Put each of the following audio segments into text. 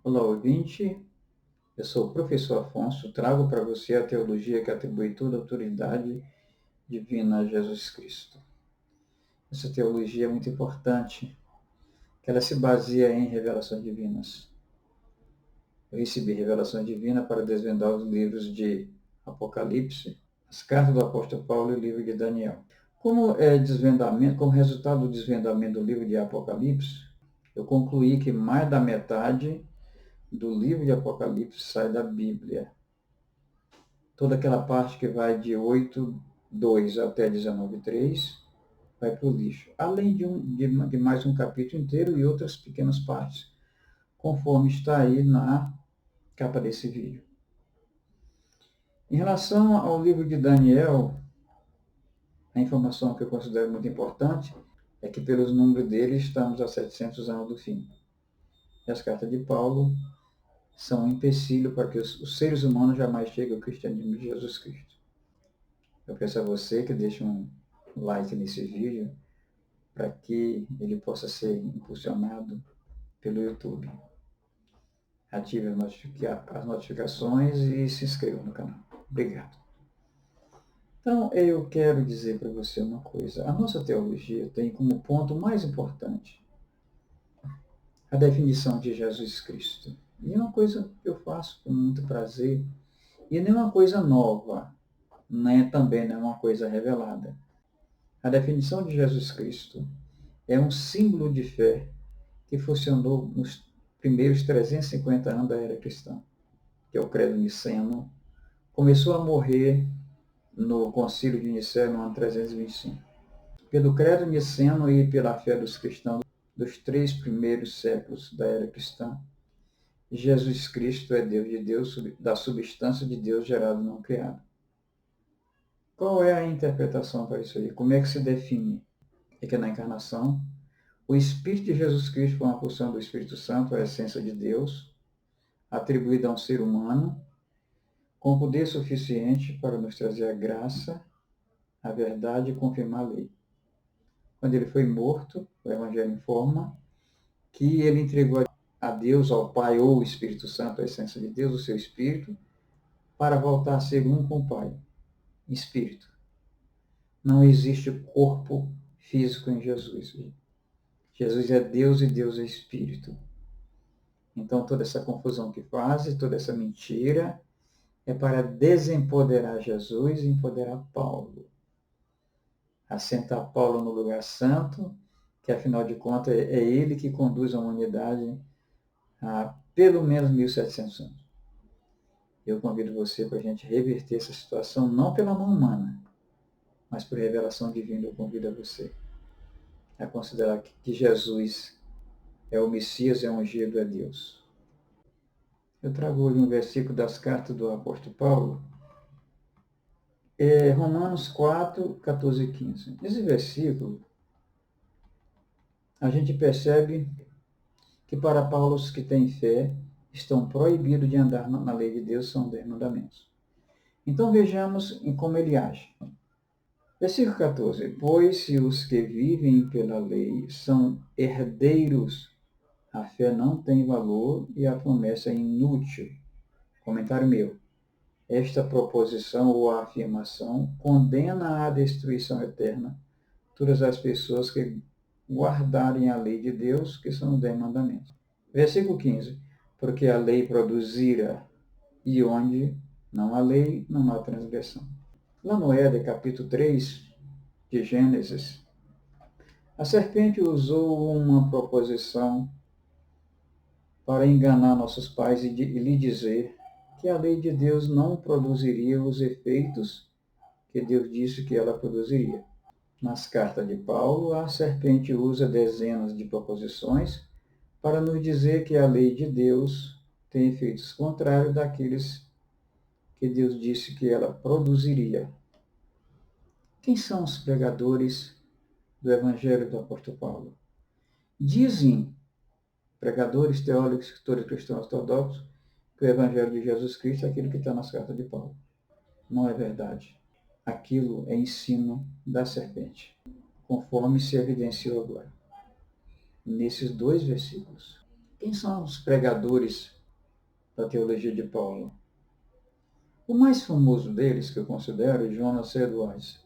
Olá, ouvinte. Eu sou o professor Afonso. Trago para você a teologia que atribui toda a autoridade divina a Jesus Cristo. Essa teologia é muito importante, que ela se baseia em revelações divinas. Eu recebi revelação divina para desvendar os livros de Apocalipse, as cartas do apóstolo Paulo e o livro de Daniel. Como resultado do desvendamento do livro de Apocalipse, eu concluí que mais da metade do livro de Apocalipse sai da Bíblia. Toda aquela parte que vai de 8:2 até 19:3 vai para o lixo. Além de mais um capítulo inteiro e outras pequenas partes, conforme está aí na capa desse vídeo. Em relação ao livro de Daniel, a informação que eu considero muito importante é que pelos números dele estamos a 700 anos do fim. E as cartas de Paulo são um empecilho para que os seres humanos jamais cheguem ao cristianismo de Jesus Cristo. Eu peço a você que deixe um like nesse vídeo para que ele possa ser impulsionado pelo YouTube. Ative as notificações e se inscreva no canal. Obrigado. Então, eu quero dizer para você uma coisa. A nossa teologia tem como ponto mais importante a definição de Jesus Cristo. E é uma coisa que eu faço com muito prazer. E não é uma coisa nova, também não é uma coisa revelada. A definição de Jesus Cristo é um símbolo de fé que funcionou nos primeiros 350 anos da era cristã, que é o credo niceno. Começou a morrer no concílio de Nicéia no ano 325. Pelo credo niceno e pela fé dos cristãos dos 3 primeiros séculos da era cristã, Jesus Cristo é Deus de Deus, da substância de Deus gerado não criado. Qual é a interpretação para isso aí? Como é que se define? É que na encarnação, o Espírito de Jesus Cristo foi uma porção do Espírito Santo, a essência de Deus, atribuída a um ser humano, com poder suficiente para nos trazer a graça, a verdade e confirmar a lei. Quando ele foi morto, o Evangelho informa que ele entregou a Deus, ao Pai ou o Espírito Santo, a essência de Deus, o seu Espírito, para voltar a ser um com o Pai. Espírito. Não existe corpo físico em Jesus. Jesus é Deus e Deus é Espírito. Então, toda essa confusão que faz, toda essa mentira, é para desempoderar Jesus e empoderar Paulo. Assentar Paulo no lugar santo, que afinal de contas é ele que conduz a humanidade há pelo menos 1700 anos. Eu convido você para a gente reverter essa situação, não pela mão humana, mas por revelação divina. Eu convido a você a considerar que Jesus é o Messias, é o ungido, é Deus. Eu trago hoje um versículo das cartas do apóstolo Paulo, Romanos 4, 14 e 15. Nesse versículo, a gente percebe que para Paulo os que têm fé estão proibidos de andar na lei de Deus, são 10 mandamentos. Então vejamos em como ele age. Versículo 14. Pois se os que vivem pela lei são herdeiros, a fé não tem valor e a promessa é inútil. Comentário meu. Esta proposição ou afirmação condena à destruição eterna todas as pessoas que guardarem a lei de Deus, que são os 10 mandamentos. Versículo 15. Porque a lei produzira, e onde não há lei, não há transgressão. Lá no Éden, capítulo 3 de Gênesis, a serpente usou uma proposição para enganar nossos pais e lhe dizer que a lei de Deus não produziria os efeitos que Deus disse que ela produziria. Nas cartas de Paulo, a serpente usa dezenas de proposições para nos dizer que a lei de Deus tem efeitos contrários daqueles que Deus disse que ela produziria. Quem são os pregadores do Evangelho do apóstolo Paulo? Dizem pregadores, teólogos, escritores cristãos ortodoxos que o Evangelho de Jesus Cristo é aquilo que está nas cartas de Paulo. Não é verdade. Aquilo é ensino da serpente, conforme se evidenciou agora, nesses 2 versículos. Quem são os pregadores da teologia de Paulo? O mais famoso deles, que eu considero, é Jonas Edwards.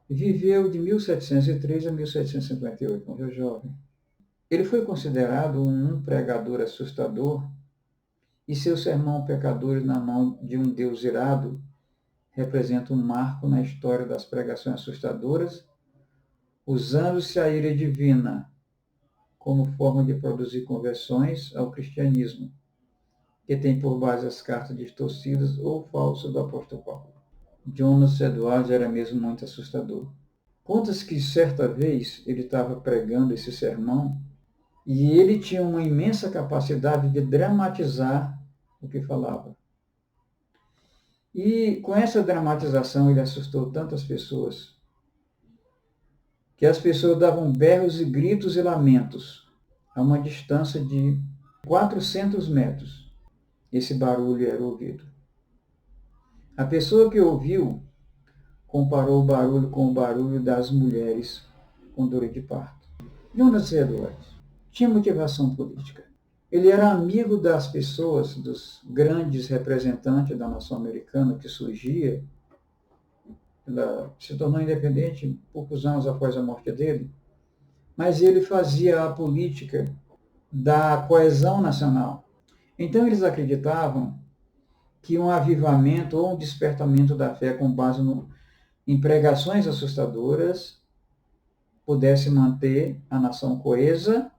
Viveu de 1703 a 1758, morreu jovem. Ele foi considerado um pregador assustador e seu sermão Pecadores na mão de um Deus irado representa um marco na história das pregações assustadoras, usando-se a ira divina como forma de produzir conversões ao cristianismo, que tem por base as cartas distorcidas ou falsas do apóstolo Paulo. Jonas Edwards era mesmo muito assustador. Conta-se que certa vez ele estava pregando esse sermão e ele tinha uma imensa capacidade de dramatizar o que falava. E com essa dramatização ele assustou tantas pessoas que as pessoas davam berros e gritos e lamentos a uma distância de 400 metros. Esse barulho era ouvido. A pessoa que ouviu comparou o barulho com o barulho das mulheres com dor de parto. Jonas Edwards tinha motivação política. Ele era amigo das pessoas, dos grandes representantes da nação americana que surgia. Ela se tornou independente poucos anos após a morte dele, mas ele fazia a política da coesão nacional. Então eles acreditavam que um avivamento ou um despertamento da fé com base em pregações assustadoras pudesse manter a nação coesa,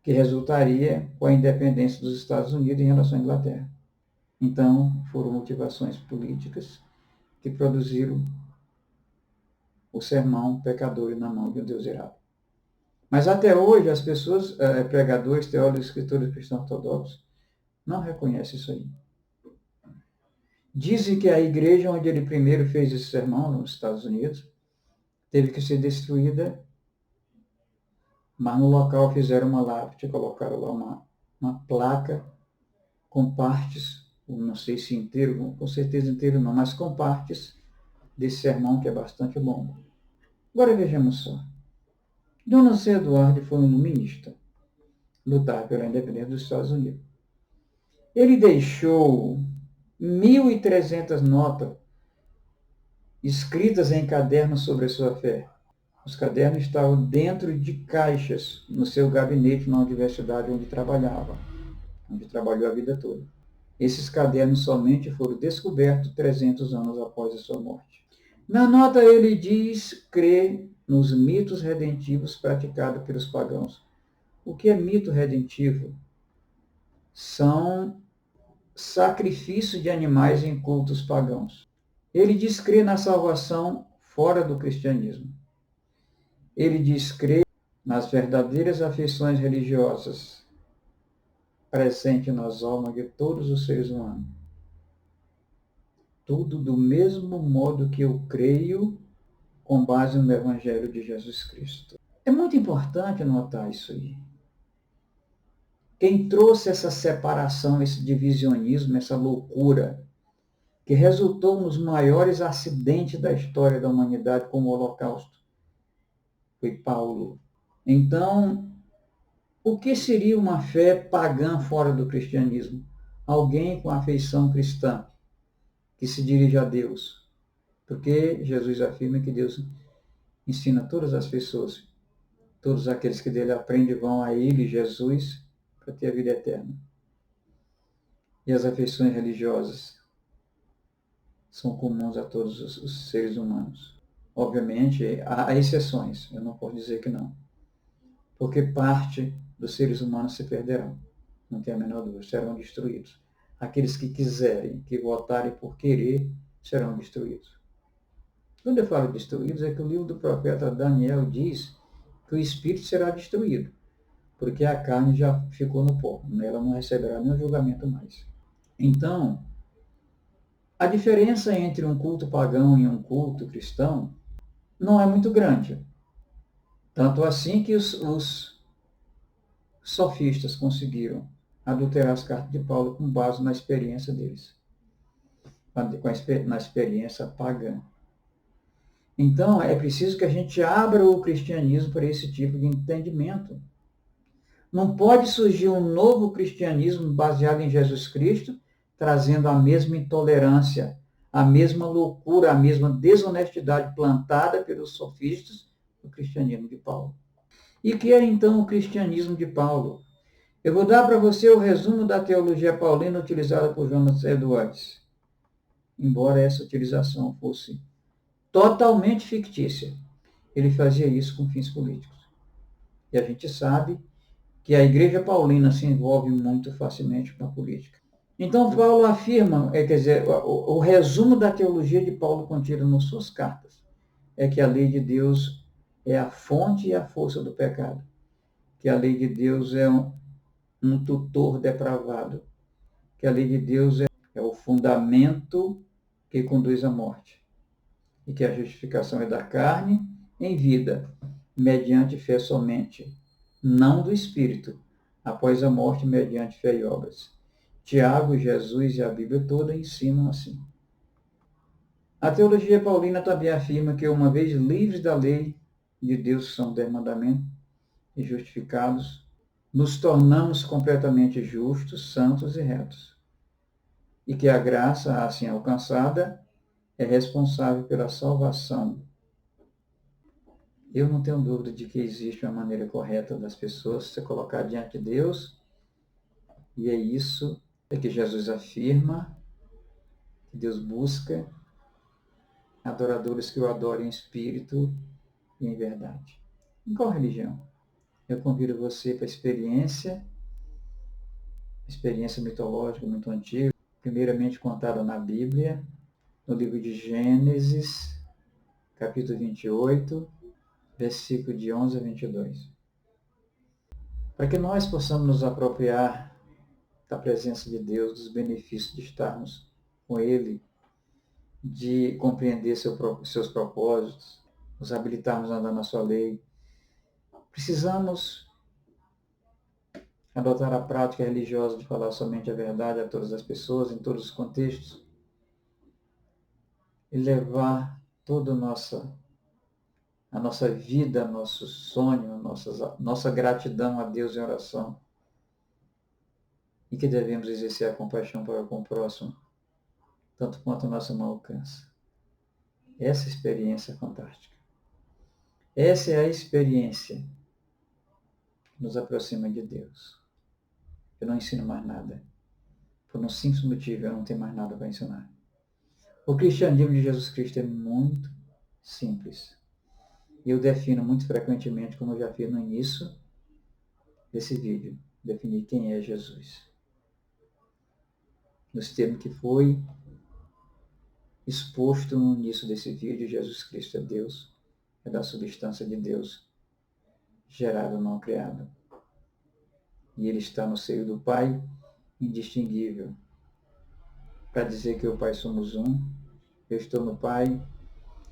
que resultaria com a independência dos Estados Unidos em relação à Inglaterra. Então, foram motivações políticas que produziram o sermão Pecadores na mão de um Deus irado. Mas até hoje, as pessoas, pregadores, teólogos, escritores cristãos ortodoxos, não reconhecem isso aí. Dizem que a igreja onde ele primeiro fez esse sermão, nos Estados Unidos, teve que ser destruída, mas no local fizeram uma lápide, colocaram lá uma placa com partes, não sei se inteiro, com certeza inteiro não, mas com partes desse sermão que é bastante longo. Agora vejamos só. Jonas Edwards foi um iluminista, lutar pela independência dos Estados Unidos. Ele deixou 1.300 notas escritas em cadernos sobre a sua fé. Os cadernos estavam dentro de caixas no seu gabinete na universidade onde trabalhava, onde trabalhou a vida toda. Esses cadernos somente foram descobertos 300 anos após a sua morte. Na nota ele diz crer nos mitos redentivos praticados pelos pagãos. O que é mito redentivo? São sacrifícios de animais em cultos pagãos. Ele diz crer na salvação fora do cristianismo. Ele diz crer nas verdadeiras afeições religiosas presentes nas almas de todos os seres humanos. Tudo do mesmo modo que eu creio, com base no Evangelho de Jesus Cristo. É muito importante notar isso aí. Quem trouxe essa separação, esse divisionismo, essa loucura, que resultou nos maiores acidentes da história da humanidade, como o Holocausto, foi Paulo. Então, o que seria uma fé pagã fora do cristianismo? Alguém com afeição cristã, que se dirige a Deus. Porque Jesus afirma que Deus ensina todas as pessoas, todos aqueles que dele aprendem vão a ele, Jesus, para ter a vida eterna. E as afeições religiosas são comuns a todos os seres humanos. Obviamente, há exceções, eu não posso dizer que não. Porque parte dos seres humanos se perderão, não tem a menor dúvida, serão destruídos. Aqueles que quiserem, que votarem por querer, serão destruídos. Quando eu falo destruídos, é que o livro do profeta Daniel diz que o espírito será destruído, porque a carne já ficou no pó, ela não receberá nenhum julgamento mais. Então, a diferença entre um culto pagão e um culto cristão não é muito grande. Tanto assim que os sofistas conseguiram adulterar as cartas de Paulo com base na experiência deles, na experiência pagã. Então, é preciso que a gente abra o cristianismo para esse tipo de entendimento. Não pode surgir um novo cristianismo baseado em Jesus Cristo, trazendo a mesma intolerância, a mesma loucura, a mesma desonestidade plantada pelos sofistas do cristianismo de Paulo. E o que é então o cristianismo de Paulo? Eu vou dar para você o resumo da teologia paulina utilizada por Jonas Edwards, embora essa utilização fosse totalmente fictícia. Ele fazia isso com fins políticos. E a gente sabe que a igreja paulina se envolve muito facilmente com a política. Então, Paulo afirma, quer dizer, o resumo da teologia de Paulo contida nas suas cartas é que a lei de Deus é a fonte e a força do pecado, que a lei de Deus é um tutor depravado, que a lei de Deus é o fundamento que conduz à morte, e que a justificação é da carne em vida, mediante fé somente, não do Espírito, após a morte mediante fé e obras. Tiago, Jesus e a Bíblia toda ensinam assim. A teologia paulina também afirma que, uma vez livres da lei de Deus, que são 10 mandamentos, e justificados, nos tornamos completamente justos, santos e retos. E que a graça, assim alcançada, é responsável pela salvação. Eu não tenho dúvida de que existe uma maneira correta das pessoas se colocar diante de Deus, e é isso que Jesus afirma, que Deus busca adoradores que o adorem em espírito e em verdade. Em qual religião? Eu convido você para a experiência mitológica muito antiga, primeiramente contada na Bíblia, no livro de Gênesis, capítulo 28, versículo de 11 a 22. Para que nós possamos nos apropriar da presença de Deus, dos benefícios de estarmos com Ele, de compreender seus propósitos, nos habilitarmos a andar na sua lei, precisamos adotar a prática religiosa de falar somente a verdade a todas as pessoas, em todos os contextos, e levar toda a nossa vida, nosso sonho, nossa gratidão a Deus em oração, e que devemos exercer a compaixão para com o próximo, tanto quanto a nossa mão alcança. Essa experiência é fantástica. Essa é a experiência que nos aproxima de Deus. Eu não ensino mais nada. Por um simples motivo, eu não tenho mais nada para ensinar. O cristianismo de Jesus Cristo é muito simples. E eu defino muito frequentemente, como eu já fiz no início desse vídeo, definir quem é Jesus. Nos termos que foi exposto no início desse vídeo, Jesus Cristo é Deus, é da substância de Deus, gerado, não criado. E ele está no seio do Pai, indistinguível. Para dizer que eu e o Pai somos um, eu estou no Pai,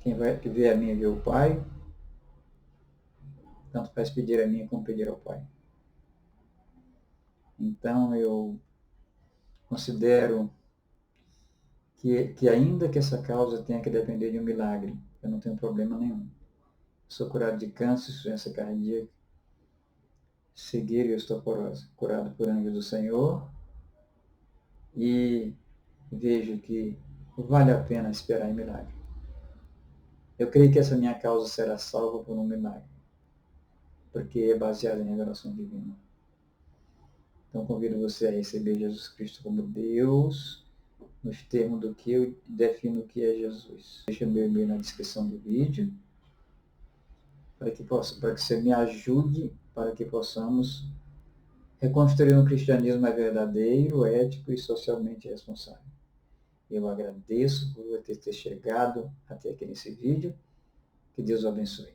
quem vê a mim vê o Pai, tanto faz pedir a mim como pedir ao Pai. Então eu considero que ainda que essa causa tenha que depender de um milagre, eu não tenho problema nenhum. Sou curado de câncer, insuficiência cardíaca, cegueira e osteoporose, curado por anjo do Senhor, e vejo que vale a pena esperar em milagre. Eu creio que essa minha causa será salva por um milagre, porque é baseada em revelação divina. Então convido você a receber Jesus Cristo como Deus, nos termos do que eu defino o que é Jesus. Deixa meu e-mail na descrição do vídeo, para que você me ajude, para que possamos reconstruir um cristianismo verdadeiro, ético e socialmente responsável. Eu agradeço por ter chegado até aqui nesse vídeo. Que Deus o abençoe.